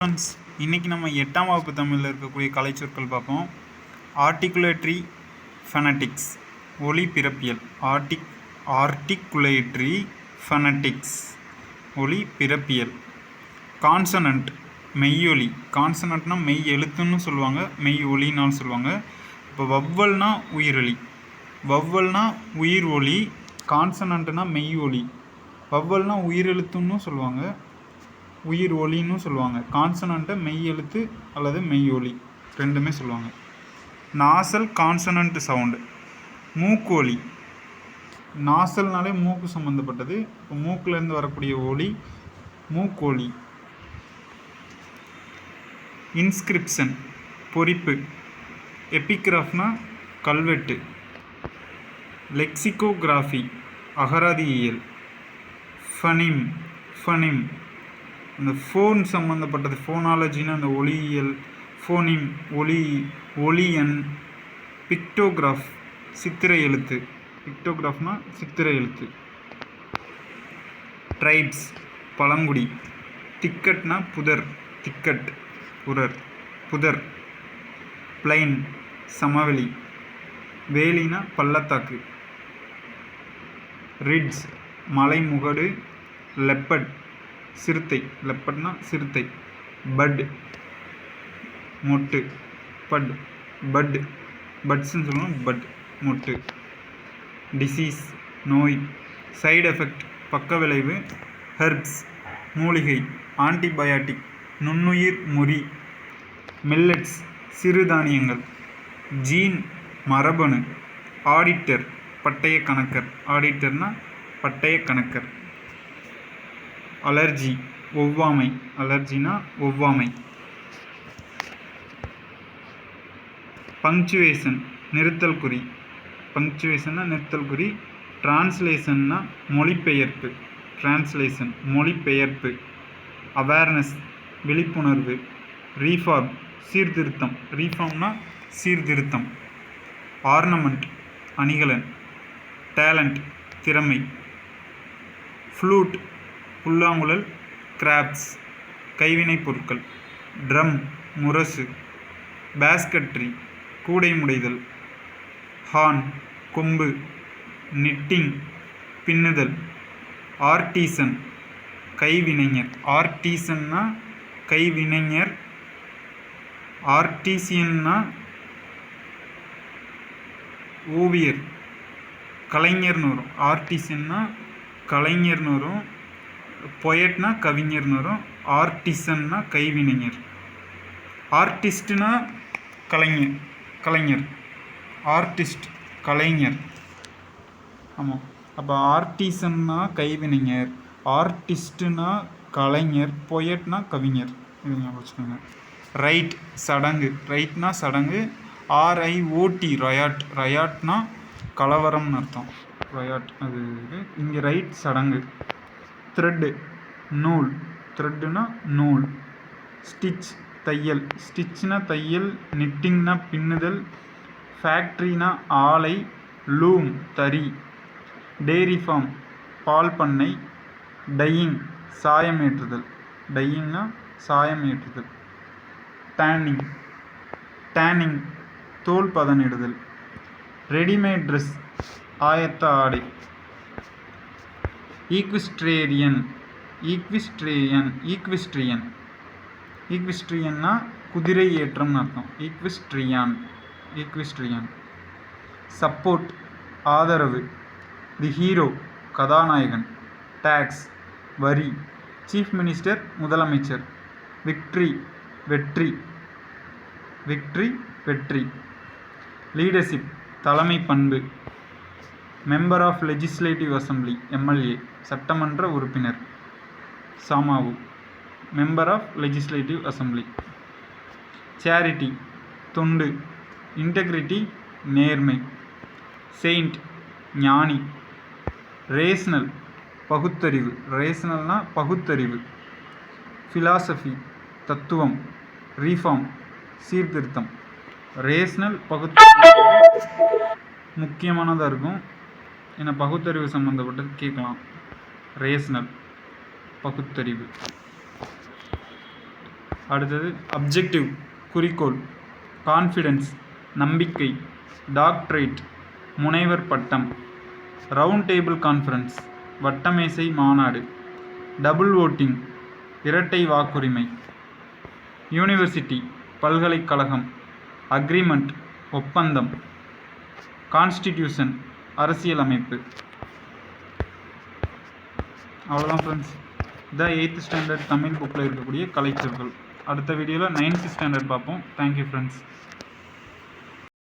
Friends, இன்றைக்கி நம்ம 8ஆம் வகுப்பு தமிழில் இருக்கக்கூடிய கலைச்சொற்கள் பார்ப்போம். ஆர்டிகுலேட்ரி ஃபெனடிக்ஸ், ஒலி பிறப்பியல். ஆர்டிகுலேட்ரி ஃபெனடிக்ஸ், ஒலி பிறப்பியல். கான்சனன்ட், மெய்யொலி. கான்சனன்ட்னா மெய் எழுத்துன்னு சொல்லுவாங்க, மெய் ஒலினாலும் சொல்லுவாங்க. இப்போ வவ்வல்னா உயிரொலி, வவ்வல்னா உயிர் ஒலி, கான்சனன்ட்னா மெய் ஒலி. வவ்வல்னா உயிரெழுத்துன்னு சொல்லுவாங்க, உயிர் ஒலின்னு சொல்லுவாங்க. கான்சனண்ட்டை மெய் எழுத்து அல்லது மெய் ஒலி ரெண்டுமே சொல்லுவாங்க. நாசல் கான்சனண்ட் சவுண்டு, மூக்கு ஒலி. நாசல்னாலே மூக்கு சம்மந்தப்பட்டது. இப்போ மூக்குலேருந்து வரக்கூடிய ஒலி மூக்கு ஒலி. இன்ஸ்கிரிப்ஷன், பொறிப்பு. எபிகிராஃப்னா கல்வெட்டு. லெக்சிகோகிராஃபி, அகராதியியல். ஃபனிம், ஃபனிம் அந்த ஃபோன் சம்மந்தப்பட்டது. ஃபோனாலஜின்னு அந்த ஒலியியல். ஃபோனிம், ஒலியன். பிக்டோகிராஃப், சித்திரை எழுத்து. பிக்டோகிராஃப்னா சித்திரை எழுத்து. ட்ரைப்ஸ், பழங்குடி. திக்கட்னா புதர், திக்கட் புதர். பிளைன், சமவெளி. வேலினா பள்ளத்தாக்கு. ரிட்ஜ், மலைமுகடு. லெப்பட், சிறுத்தை. லெப்பட்னா சிறுத்தை. பட், மொட்டு. பட்ஸ்ன்னு சொல்லுவோம், பட், மொட்டு. டிசீஸ், நோய். சைடு எஃபெக்ட், பக்க விளைவு. ஹெர்ப்ஸ், மூலிகை. ஆன்டிபயாட்டிக், நுண்ணுயிர் முறி. மில்லட்ஸ், சிறுதானியங்கள். ஜீன், மரபணு. ஆடிட்டர், பட்டய கணக்கர். ஆடிட்டர்னா பட்டய கணக்கர். அலர்ஜி, ஒவ்வாமை. அலர்ஜினா ஒவ்வாமை. பங்க்சுவேஷன், நிறுத்தல் குறி. பங்க்சுவேஷன்னா நிறுத்தல் குறி. டிரான்ஸ்லேஷன்னா மொழிபெயர்ப்பு. டிரான்ஸ்லேஷன், மொழிபெயர்ப்பு. அவேர்னஸ், விழிப்புணர்வு. ரீஃபார்ம், சீர்திருத்தம். ரீஃபார்ம்னா சீர்திருத்தம். ஆர்னமெண்ட், அணிகலன். டேலண்ட், திறமை. ஃப்ளூட், புல்லாங்குழல். கிராப்ஸ், கைவினைப் பொருட்கள். ட்ரம், முரசு. பேஸ்கட்ரி, கூடை முடைதல். ஹார்ன், கொம்பு. நிட்டிங், பின்னுதல். ஆர்டிசன், கைவினைஞர். ஆர்டிசன்னா கைவினைஞர். ஆர்டிசியன்னா ஓவியர், கலைஞர்னு வரும். ஆர்டிசன்னா கலைஞர்னு வரும். பொயட்னா கவிஞர்னு வரும். ஆர்டிசன்னா கைவினைஞர். ஆர்டிஸ்ட்னா கலைஞர். ஆர்டிஸ்ட், கலைஞர். ஆமாம். அப்போ ஆர்டிசன்னா கைவினைஞர், ஆர்டிஸ்ட்னா கலைஞர், பொயட்னா கவிஞர். இது ஞாபகம் வச்சுக்கோங்க. ரைட், சடங்கு. ரைட்னா சடங்கு. RIOT, riot. ரயாட்னா கலவரம்னு அர்த்தம். ரயாட் அது இங்கே. ரைட், சடங்கு. த்ரெட்டு, நூல். த்ரெட்டுனா நூல். ஸ்டிச், தையல். ஸ்டிச்னா தையல். நிட்டிங்னா பின்னுதல். ஃபேக்ட்ரினா ஆலை. லூம், தறி. டெய்ரி ஃபார்ம், பால் பண்ணை. டையிங், சாயம் ஏற்றுதல். டையிங்னா சாயம் ஏற்றுதல். டேனிங், தோல் பதனிடுதல். ரெடிமேட் ட்ரெஸ், ஆயத்த ஆடை. ஈக்விஸ்ட்ரியன்னா குதிரை ஏற்றம்னு அர்த்தம். ஈக்விஸ்ட்ரியான். சப்போர்ட், ஆதரவு. தி ஹீரோ, கதாநாயகன். டேக்ஸ், வரி. சீஃப் மினிஸ்டர், முதலமைச்சர். விக்ட்ரி, வெற்றி. லீடர்ஷிப், தலைமை பண்பு. Member of legislative assembly, MLA, சட்டமன்ற உறுப்பினர். சாமாவு, member of legislative assembly. Charity, தொண்டு. இன்டெகிரிட்டி, நேர்மை. செயின்ட், ஞானி. ரேஷனல், பகுத்தறிவு. ரேஷனல்னா பகுத்தறிவு. ஃபிலாசபி, தத்துவம். ரீஃபார்ம், சீர்திருத்தம். ரேஷனல், பகுத்தறிவு முக்கியமானதாக இருக்கும். ஏன்னா பகுத்தறிவு சம்மந்தப்பட்டது கேட்கலாம். ரேஷனல், பகுத்தறிவு. அடுத்தது அப்ஜெக்டிவ் குறிக்கோள், கான்ஃபிடென்ஸ் நம்பிக்கை, டாக்டரேட் முனைவர் பட்டம், ரவுண்ட் டேபிள் கான்ஃபரன்ஸ் வட்டமேசை மாநாடு, டபுள் ஓட்டிங் இரட்டை வாக்குரிமை, யூனிவர்சிட்டி பல்கலைக்கழகம், அக்ரிமெண்ட் ஒப்பந்தம், கான்ஸ்டிடியூஷன் அரசியலமைப்பு. அவ்வளோதான் ஃப்ரெண்ட்ஸ். இதான் 8th ஸ்டாண்டர்ட் தமிழ் புக்கில் இருக்கக்கூடிய கலைச்சொற்கள். அடுத்த வீடியோவில் 9th ஸ்டாண்டர்ட் பார்ப்போம். Thank you friends.